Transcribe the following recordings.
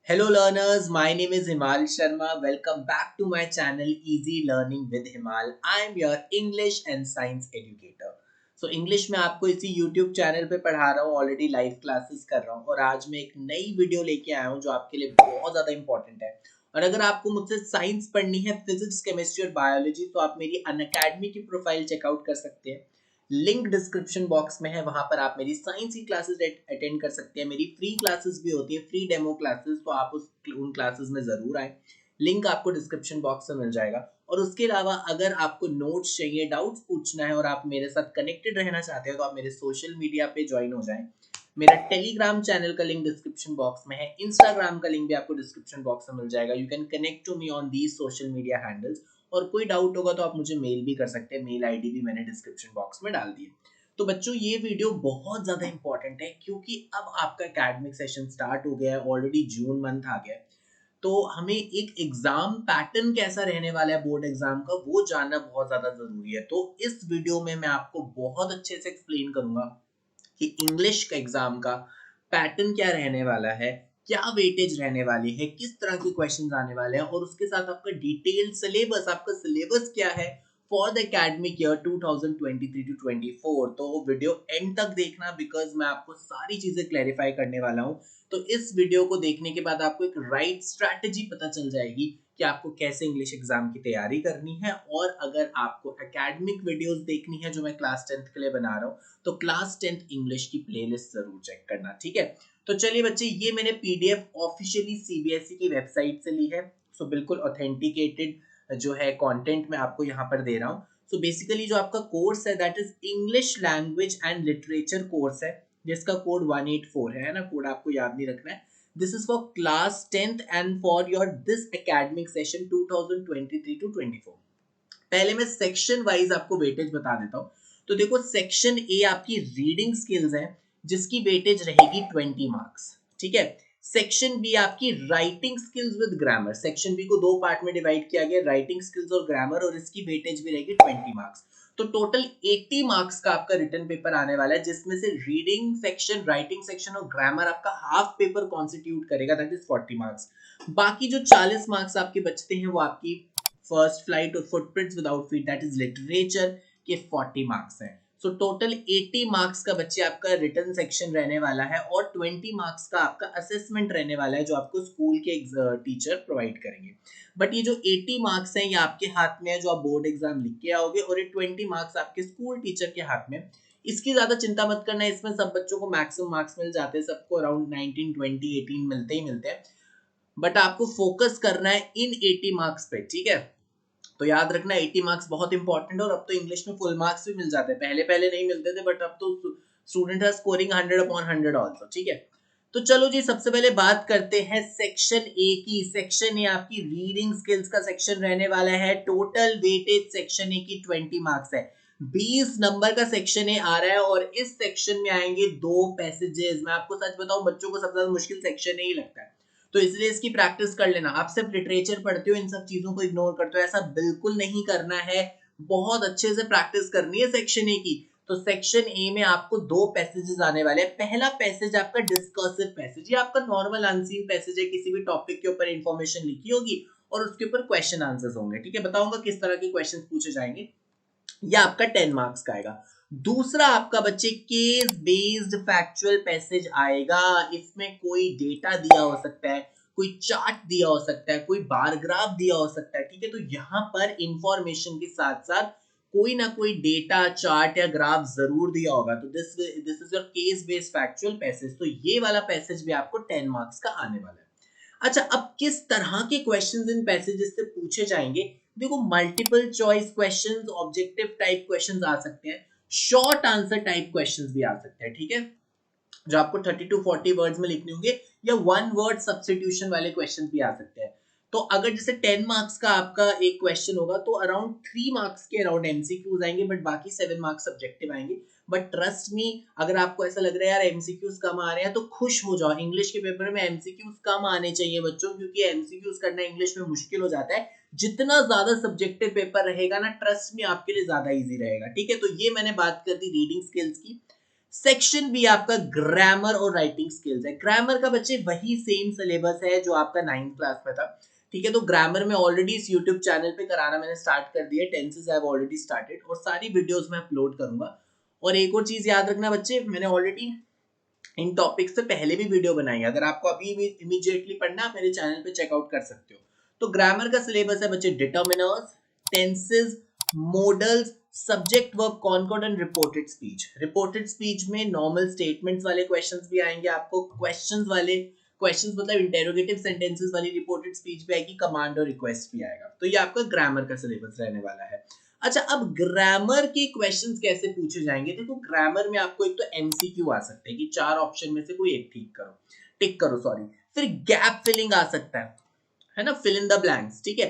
Hello learners, my name is Himal Sharma. Welcome back to my channel Easy Learning with Himal. I am your English and Science educator. So English में आपको इसी YouTube channel पे पढ़ा रहा हूँ, already live classes कर रहा हूँ और आज मैं एक नई वीडियो लेके आया हूँ जो आपके लिए बहुत ज़्यादा इंपॉर्टेंट है। और अगर आपको मुझसे साइंस पढ़नी है, फिजिक्स, केमिस्ट्री और बायोलॉजी, तो आप मेरी अनअकैडमी की प्रोफाइल चेकआउट कर सकते हैं। लिंक डिस्क्रिप्शन बॉक्स में है, वहां पर आप मेरी साइंस की क्लासेस अटेंड कर सकते हैं। मेरी फ्री क्लासेस भी होती है, फ्री डेमो क्लासेस, तो आप उन क्लासेस में जरूर आए। लिंक आपको डिस्क्रिप्शन बॉक्स में मिल जाएगा। और उसके अलावा अगर आपको नोट्स चाहिए, डाउट्स पूछना है और आप मेरे साथ कनेक्टेड रहना चाहते हो तो आप मेरे सोशल मीडिया पे ज्वाइन हो जाएं। मेरा टेलीग्राम चैनल का लिंक डिस्क्रिप्शन बॉक्स में है, इंस्टाग्राम का लिंक भी आपको डिस्क्रिप्शन बॉक्स में मिल जाएगा। You can connect to me on these social media handles. और कोई डाउट होगा तो आप मुझे मेल भी कर सकते हैं, मेल आईडी भी मैंने डिस्क्रिप्शन बॉक्स में डाल दी है। तो बच्चों ये वीडियो बहुत ज्यादा इंपॉर्टेंट है क्योंकि अब आपका एकेडमिक सेशन स्टार्ट हो गया है, ऑलरेडी जून मंथ आ गया है। तो हमें एक एग्जाम पैटर्न कैसा रहने वाला है बोर्ड एग्जाम का, वो जानना बहुत ज्यादा जरूरी है। तो इस वीडियो में मैं आपको बहुत अच्छे से एक्सप्लेन करूंगा कि इंग्लिश का एग्जाम का पैटर्न क्या रहने वाला है, क्या वेटेज रहने वाली है, किस तरह के क्वेश्चंस आने वाले हैं और उसके साथ आपका डिटेल सिलेबस, आपका सिलेबस क्या है for the academic year 2023 to 24। तो वीडियो एंड तक देखना बिकॉज मैं आपको सारी चीजें क्लैरिफाई करने वाला हूँ। तो इस वीडियो को देखने के बाद आपको एक राइट स्ट्रैटेजी पता चल जाएगी कि आपको कैसे इंग्लिश एग्जाम की तैयारी करनी है। और अगर आपको एकेडमिक वीडियोस देखनी है जो मैं क्लास 10th के लिए बना रहा हूँ, तो क्लास 10th इंग्लिश की प्लेलिस्ट जरूर चेक करना, ठीक है। तो चलिए बच्चे, ये मैंने पीडीएफ ऑफिशियली सीबीएसई की वेबसाइट से ली है। सो बिल्कुल ऑथेंटिकेटेड जो है कंटेंट मैं आपको यहाँ पर दे रहा हूँ। सो बेसिकली जो आपका कोर्स है that is English language and literature course है, जिसका कोड 184 है ना, कोड आपको याद नहीं रखना है। This is for class 10th and for your this academic session 2023 to 24। पहले मैं सेक्शन वाइज आपको वेटेज बता देता हूँ। तो देखो, सेक्शन ए आपकी रीडिंग स्किल्स है जिसकी वेटेज रहेगी 20 मार्क्स, ठीक है। सेक्शन बी आपकी writing skills with grammar. Section B को दो पार्ट में डिवाइड किया गया, राइटिंग स्किल्स और ग्रामर, और इसकी वेटेज भी रहेगी 20 मार्क्स। तो टोटल 80 मार्क्स का आपका रिटन पेपर आने वाला है, जिसमें से रीडिंग सेक्शन, राइटिंग सेक्शन और ग्रामर आपका हाफ पेपर कॉन्स्टिट्यूट करेगा, दैट इज 40 मार्क्स। बाकी जो 40 मार्क्स आपके बचते हैं वो आपकी फर्स्ट फ्लाइट और footprints without feet, that is literature के 40 मार्क्स हैं। सो टोटल 80 मार्क्स का बच्चे आपका रिटन सेक्शन रहने वाला है और 20 मार्क्स का आपका असेसमेंट रहने वाला है जो आपको स्कूल के टीचर प्रोवाइड करेंगे। बट ये जो 80 मार्क्स हैं ये आपके हाथ में है जो आप बोर्ड एग्जाम लिख के आओगे, और ये 20 मार्क्स आपके स्कूल टीचर के हाथ में। इसकी ज्यादा चिंता मत करना, इसमें सब बच्चों को मैक्सिमम मार्क्स मिल जाते हैं, सबको अराउंड 19 20 18 मिलते ही मिलते हैं। बट आपको फोकस करना है इन 80 मार्क्स पे, ठीक है। तो याद रखना 80 मार्क्स बहुत इंपॉर्टेंट है। और अब तो इंग्लिश में फुल मार्क्स भी मिल जाते हैं, पहले पहले नहीं मिलते थे बट अब तो स्टूडेंट है स्कोरिंग 100 अपॉन 100 आल्सो, ठीक है। तो चलो जी, सबसे पहले बात करते हैं सेक्शन ए की। सेक्शन ए आपकी रीडिंग स्किल्स का सेक्शन रहने वाला है। टोटल वेटेज सेक्शन ए की 20 मार्क्स है। 20 नंबर का सेक्शन ए आ रहा है और इस सेक्शन में आएंगे दो पैसेजेस। मैं आपको सच बताऊं, बच्चों को सबसे ज्यादा मुश्किल सेक्शन ए ही लगता है, तो इसलिए इसकी प्रैक्टिस कर लेना। आप सिर्फ लिटरेचर पढ़ते हो, इन सब चीजों को इग्नोर करते हो, ऐसा बिल्कुल नहीं करना है। बहुत अच्छे से प्रैक्टिस करनी है सेक्शन ए की। तो सेक्शन ए में आपको दो पैसेजेस आने वाले हैं। पहला पैसेज आपका डिस्कर्सिव पैसेज, ये आपका नॉर्मल अनसीन पैसेज है, किसी भी टॉपिक के ऊपर इंफॉर्मेशन लिखी होगी और उसके ऊपर क्वेश्चन आंसर्स होंगे, ठीक है। बताऊंगा किस तरह के क्वेश्चन पूछे जाएंगे। यह आपका 10 मार्क्स का आएगा। दूसरा आपका बच्चे केस बेस्ड फैक्चुअल पैसेज आएगा। इसमें कोई डेटा दिया हो सकता है, कोई चार्ट दिया हो सकता है, कोई बार ग्राफ दिया हो सकता है, ठीक है। तो यहाँ पर इंफॉर्मेशन के साथ साथ कोई ना कोई डेटा, चार्ट या ग्राफ जरूर दिया होगा। तो this is your case based factual passage. तो ये वाला पैसेज भी आपको 10 मार्क्स का आने वाला है। अच्छा, अब किस तरह के क्वेश्चंस इन पैसेजेस से पूछे जाएंगे? देखो, multiple choice questions, objective type questions आ सकते हैं, शॉर्ट आंसर टाइप क्वेश्चंस भी आ सकते हैं, ठीक है, जो आपको 30 टू 40 वर्ड्स में लिखने होंगे, या वन वर्ड सब्स्टिट्यूशन वाले क्वेश्चन भी आ सकते हैं। तो अगर जैसे 10 मार्क्स का आपका एक क्वेश्चन होगा तो अराउंड 3 मार्क्स के अराउंड एमसीक्यूज आएंगे, बट बाकी 7 मार्क्स सब्जेक्टिव आएंगे। बट ट्रस्ट मी, अगर आपको ऐसा लग रहा है यार एमसीक्यूज कम आ रहे हैं, तो खुश हो जाओ। इंग्लिश के पेपर में एमसीक्यूज कम आने चाहिए बच्चों, क्योंकि एमसीक्यूज करना इंग्लिश में मुश्किल हो जाता है। जितना ज्यादा सब्जेक्टिव पेपर रहेगा ना, ट्रस्ट में आपके लिए ज्यादा इजी रहेगा, ठीक है। तो ये मैंने बात कर दी रीडिंग स्किल्स की। सेक्शन बी आपका ग्रामर और राइटिंग स्किल्स है। ग्रामर का बच्चे वही सेम सिलेबस है जो आपका 9th क्लास में था, ठीक है। तो ग्रामर में ऑलरेडी इस यूट्यूब चैनल पे कराना मैंने स्टार्ट कर दिया, टेंसेस हैव ऑलरेडी स्टार्टेड, और सारी वीडियोस मैं अपलोड करूंगा। और एक और चीज याद रखना बच्चे, मैंने ऑलरेडी इन टॉपिक्स से पहले भी वीडियो बनाई है, अगर आपको अभी भी इमीडिएटली पढ़ना आप मेरे चैनल पे चेकआउट कर सकते हो। तो ग्रामर का सिलेबस है बच्चे determiners, tenses, modals, subject verb concord and reported speech. Reported speech में नॉर्मल स्टेटमेंट्स वाले क्वेश्चंस भी आएंगे आपको, क्वेश्चंस वाले क्वेश्चंस मतलब इंटेरोगेटिव सेंटेंसेस वाली रिपोर्टेड स्पीच भी आएगी, कमांड और रिक्वेस्ट भी आएगा। तो ये आपका ग्रामर का सिलेबस रहने वाला है। अच्छा, अब ग्रामर के क्वेश्चंस कैसे पूछे जाएंगे? देखो ग्रामर में आपको एक तो एमसीक्यू आ सकते हैं कि 4 ऑप्शन में से कोई एक टिक करो सॉरी। फिर गैप फिलिंग आ सकता है ना, फिल इन द ब्लैंक्स, ठीक है।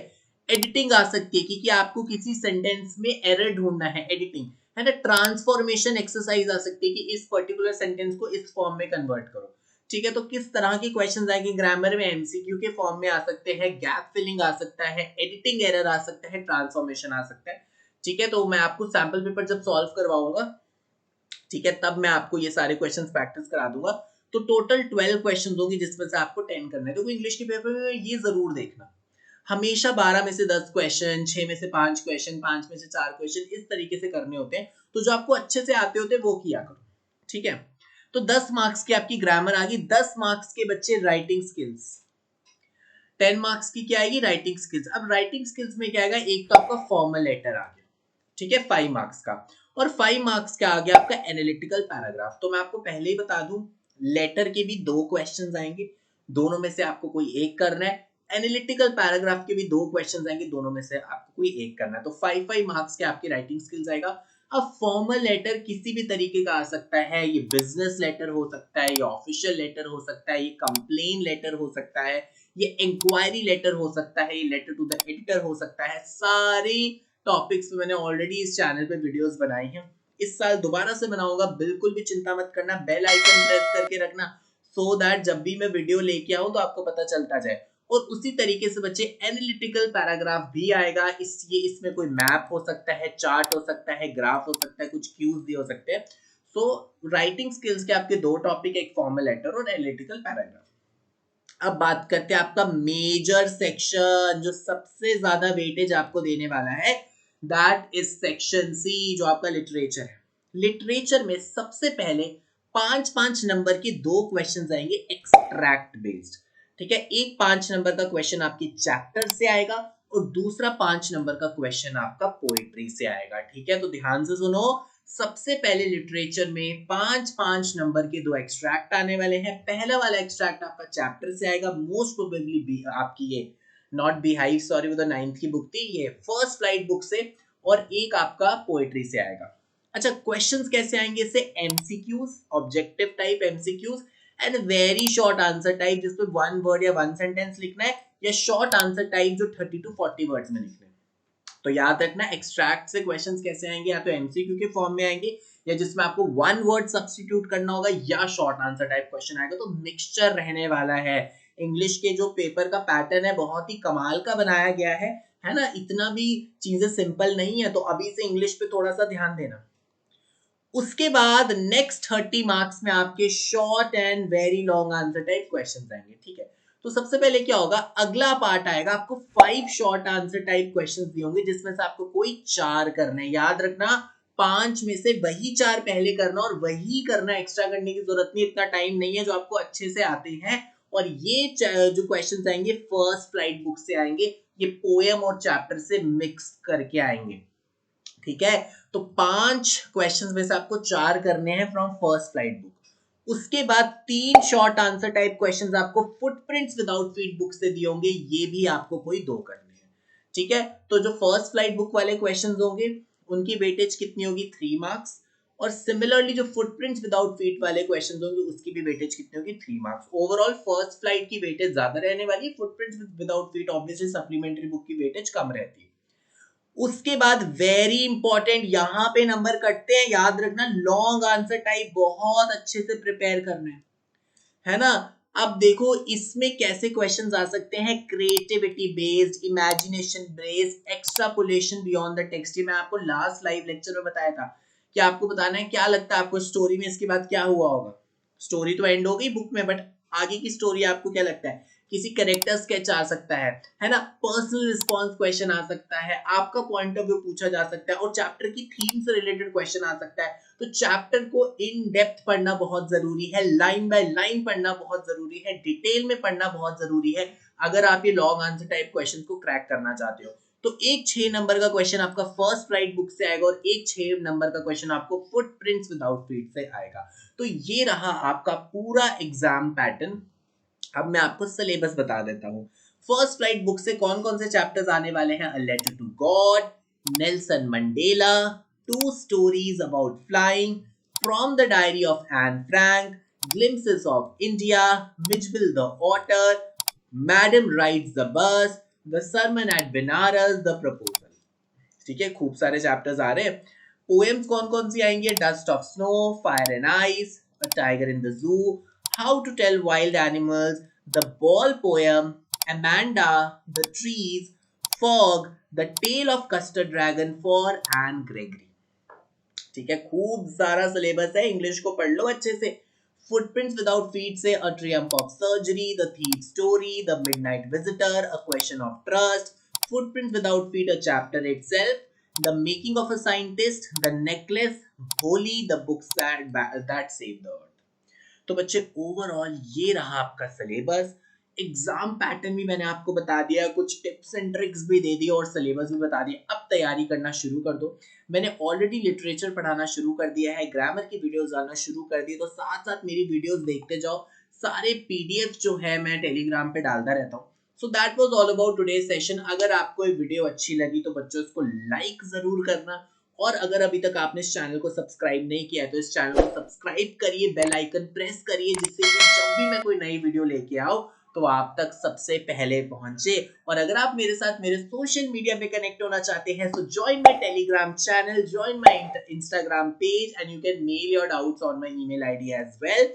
एडिटिंग आ सकती है क्योंकि आपको किसी सेंटेंस में एरर ढूंढना है, एडिटिंग है ना। ट्रांसफॉर्मेशन एक्सरसाइज आ सकती है कि इस पर्टिकुलर सेंटेंस को इस फॉर्म में कन्वर्ट करो, ठीक है। तो किस तरह के क्वेश्चंस आएंगे ग्रामर में? एमसीक्यू के फॉर्म में आ सकते हैं, गैप फिलिंग आ सकता है, एडिटिंग एरर आ सकता है, ट्रांसफॉर्मेशन आ सकता है, ठीक है। तो मैं आपको सैंपल पेपर जब सॉल्व करवाऊंगा, ठीक है, तब मैं आपको ये सारे क्वेश्चंस प्रैक्टिस करा दूंगा। तो टोटल 12 क्वेश्चंस होंगे जिसमें से आपको 10 करना है। तो इंग्लिश के पेपर में ये जरूर देखना, हमेशा 12 में से 10 क्वेश्चन, 6 में से 5 क्वेश्चन, 5 में से 4 क्वेश्चन, इस तरीके से करने होते हैं। तो जो आपको अच्छे से आते होते हैं वो किया करो, ठीक है। तो 10 मार्क्स की आपकी ग्रामर आ गई। 10 मार्क्स के बच्चे राइटिंग स्किल्स, 10 मार्क्स की क्या आएगी? Writing skills. अब राइटिंग स्किल्स में क्या आएगा? एक तो आपका फॉर्मल लेटर आ गया, ठीक है, 5 मार्क्स का। और 5 मार्क्स का आ गया आपका एनालिटिकल पैराग्राफ। तो मैं आपको पहले ही बता दूं, लेटर के भी 2 क्वेश्चंस आएंगे, दोनों में से आपको कोई एक करना है। एनालिटिकल पैराग्राफ के भी 2 क्वेश्चंस आएंगे, दोनों में से आपको कोई एक करना है। तो 5 मार्क्स के आपकी राइटिंग स्किल्स आएगा। अब फॉर्मल लेटर किसी भी तरीके का आ सकता है, ये बिजनेस लेटर हो सकता है, ये ऑफिशियल लेटर हो सकता है, ये कंप्लेन लेटर हो सकता है, ये इंक्वायरी लेटर हो सकता है, ये लेटर टू द एडिटर हो सकता है। सारी टॉपिक्स पे मैंने ऑलरेडी इस चैनल पे वीडियोस बनाई हैं, इस साल दोबारा से बनाऊंगा, बिल्कुल भी चिंता मत करना। बेल आइकन प्रेस करके रखना सो दैट जब भी मैं वीडियो लेके आऊं तो आपको पता चलता जाए। और उसी तरीके से बच्चे एनालिटिकल पैराग्राफ भी आएगा। इसमें कोई मैप हो सकता है, चार्ट हो सकता है, ग्राफ हो सकता है, कुछ क्यूज भी हो सकते हैं। सो राइटिंग स्किल्स के आपके 2 टॉपिक, एक फॉर्मल लेटर और एनालिटिकल पैराग्राफ। अब बात करते हैं आपका मेजर सेक्शन, जो सबसे ज्यादा वेटेज आपको देने वाला है, दैट इज सेक्शन सी, जो आपका लिटरेचर है। लिटरेचर में सबसे पहले 5-5 नंबर के 2 क्वेश्चन आएंगे एक्सट्रैक्ट बेस्ड, ठीक है। एक 5 नंबर का क्वेश्चन आपके चैप्टर से आएगा और दूसरा 5 नंबर का क्वेश्चन आपका पोएट्री से आएगा, ठीक है। तो ध्यान से सुनो, सबसे पहले लिटरेचर में 5-5 नंबर के 2 एक्सट्रैक्ट आने वाले हैं। पहला वाला एक्सट्रैक्ट आपका चैप्टर से आएगा, मोस्ट प्रोबेबली आपकी ये नॉट बिहाइव, सॉरी वो तो 9th की बुक थी, ये फर्स्ट फ्लाइट बुक से, और एक आपका पोएट्री से आएगा। अच्छा, क्वेश्चंस कैसे आएंगे इससे? MCQs, objective type MCQs and very short answer type, जिसपे 1 वर्ड या 1 सेंटेंस लिखना है, या शॉर्ट आंसर टाइप जो 30 to 40 वर्ड्स में लिखना है। तो याद रखना, एक्सट्रैक्ट से क्वेश्चंस कैसे आएंगे, या तो एमसीक्यू के फॉर्म में आएंगे, या जिसमें आपको 1 वर्ड सब्स्टिट्यूट करना होगा, या शॉर्ट आंसर टाइप क्वेश्चन आएगा। तो मिक्सचर रहने वाला है। इंग्लिश के जो पेपर का पैटर्न है बहुत ही कमाल का बनाया गया है ना, इतना भी चीजें सिंपल नहीं है। तो अभी से इंग्लिश पे थोड़ा सा ध्यान देना। उसके बाद नेक्स्ट 30 मार्क्स में आपके short and very long answer type questions आएंगे, ठीक है। तो सबसे पहले क्या होगा, अगला पार्ट आएगा, आपको 5 शॉर्ट आंसर टाइप क्वेश्चंस दिए होंगे, जिसमें से आपको कोई 4 करने हैं। याद रखना, 5 में से वही 4 पहले करना, और वही करना, एक्स्ट्रा करने की जरूरत नहीं, इतना टाइम नहीं है, जो आपको अच्छे से आते हैं। और ये जो क्वेश्चंस आएंगे फर्स्ट फ्लाइट बुक से आएंगे, ये पोएम और चैप्टर से मिक्स करके आएंगे, ठीक है। तो 5 क्वेश्चंस में से आपको 4 करने हैं फ्रॉम फर्स्ट फ्लाइट बुक। उसके बाद 3 शॉर्ट आंसर टाइप क्वेश्चंस आपको फुटप्रिंट्स विदाउट फीड बुक से दिए होंगे, ये भी आपको कोई 2 करने हैं, ठीक है। तो जो फर्स्ट फ्लाइट बुक वाले क्वेश्चंस होंगे उनकी वेटेज कितनी होगी? 3 मार्क्स। और सिमिलरली जो फुटप्रिंट्स विदाउट फीट वाले क्वेश्चंस होंगे उसकी भी वेटेज कितनी होगी? 3 मार्क्स। ओवरऑल फर्स्ट फ्लाइट की वेटेज ज्यादा रहने वाली है, footprints without feet obviously supplementary book की वेटेज कम रहती है। उसके बाद वेरी इंपॉर्टेंट, यहां पे नंबर कटते हैं, याद रखना, लॉन्ग आंसर टाइप बहुत अच्छे से प्रिपेयर करना है ना। अब देखो इसमें कैसे क्वेश्चंस आ सकते हैं, creativity based, imagination based, extrapolation beyond the text. ये मैं आपको लास्ट लाइव लेक्चर में बताया था कि आपको बताना है क्या लगता है आपको स्टोरी में इसके बाद क्या हुआ होगा। स्टोरी तो एंड हो गई बुक में, बट आगे की स्टोरी आपको क्या लगता है। किसी कैरेक्टर स्केच आ सकता है ना, पर्सनल रिस्पॉन्स क्वेश्चन आ सकता है, आपका पॉइंट ऑफ व्यू पूछा जा सकता है, और चैप्टर की थीम से रिलेटेड क्वेश्चन आ सकता है। तो चैप्टर को इन डेप्थ पढ़ना बहुत जरूरी है, लाइन बाय लाइन पढ़ना बहुत जरूरी है, डिटेल में पढ़ना बहुत जरूरी है, अगर आप ये लॉन्ग आंसर टाइप क्वेश्चन को क्रैक करना चाहते हो। तो एक 6 नंबर का क्वेश्चन आपका फर्स्ट राइट बुक से आएगा, और एक 6 नंबर का क्वेश्चन आपको फुटप्रिंट्स विदाउट फीट से आएगा। तो ये रहा आपका पूरा एग्जाम पैटर्न। अब मैं आपको सिलेबस बता देता हूँ। फर्स्ट फ्लाइट बुक से कौन कौन से चैप्टर्स आने वाले हैं। A letter to God, Nelson Mandela, two stories about flying, from the diary of Anne Frank, glimpses of India, Mijbil the otter, madam rides the bus, the sermon at Banaras, the proposal. ठीक है, खूब सारे chapters आ रहे हैं। Poems कौन कौन सी आएंगी। Dust of snow, fire and ice, a tiger in the zoo, how to tell wild animals, the ball poem, Amanda, the trees, fog, the tale of Custard dragon for Anne Gregory. ठीक है, खूब सारा syllabus है, English को पढ़ लो अच्छे से। Footprints without feet से a triumph of surgery, the thief story, the midnight visitor, a question of trust, footprints without feet, a chapter itself, the making of a scientist, the necklace, Bholi, the books that save the earth. तो बच्चे overall ये रहा आपका syllabus. Exam pattern भी मैंने आपको बता दिया, कुछ टिप्स एंड ट्रिक्स भी दे दी, और सिलेबस भी बता दिया। अब तैयारी करना शुरू कर दो। मैंने ऑलरेडी लिटरेचर पढ़ाना शुरू कर दिया है, ग्रामर की वीडियोस आना शुरू कर दी, तो साथ साथ मेरी वीडियोस देखते जाओ। सारे पीडीएफ जो है मैं टेलीग्राम पे डालता रहता हूँ। सो that was all about today session. अगर आपको ये वीडियो अच्छी लगी तो बच्चों इसको लाइक जरूर करना, और अगर अभी तक आपने इस चैनल को सब्सक्राइब नहीं किया है तो इस चैनल को सब्सक्राइब करिए, बेल आइकन प्रेस करिए, जिससे कि जब भी मैं कोई नई वीडियो लेके आऊं तो आप तक सबसे पहले पहुंचे। और अगर आप मेरे साथ मेरे सोशल मीडिया पे कनेक्ट होना चाहते हैं तो join my Telegram channel, join my Instagram page, and you can mail your doubts on my email ID as well.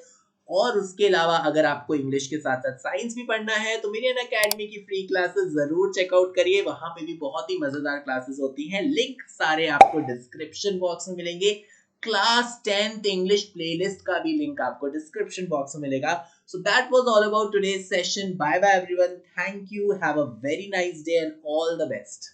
और उसके अलावा अगर आपको इंग्लिश के साथ साथ साइंस भी पढ़ना है तो मेरी अनअकैडमी की फ्री क्लासेस जरूर चेकआउट करिए, वहां पे भी बहुत ही मजेदार क्लासेस होती हैं। लिंक सारे आपको डिस्क्रिप्शन बॉक्स में मिलेंगे। क्लास 10th इंग्लिश प्लेलिस्ट का भी लिंक आपको डिस्क्रिप्शन बॉक्स में मिलेगा। So that was all about today's session. Bye bye everyone, thank you, have a very nice day and all the best.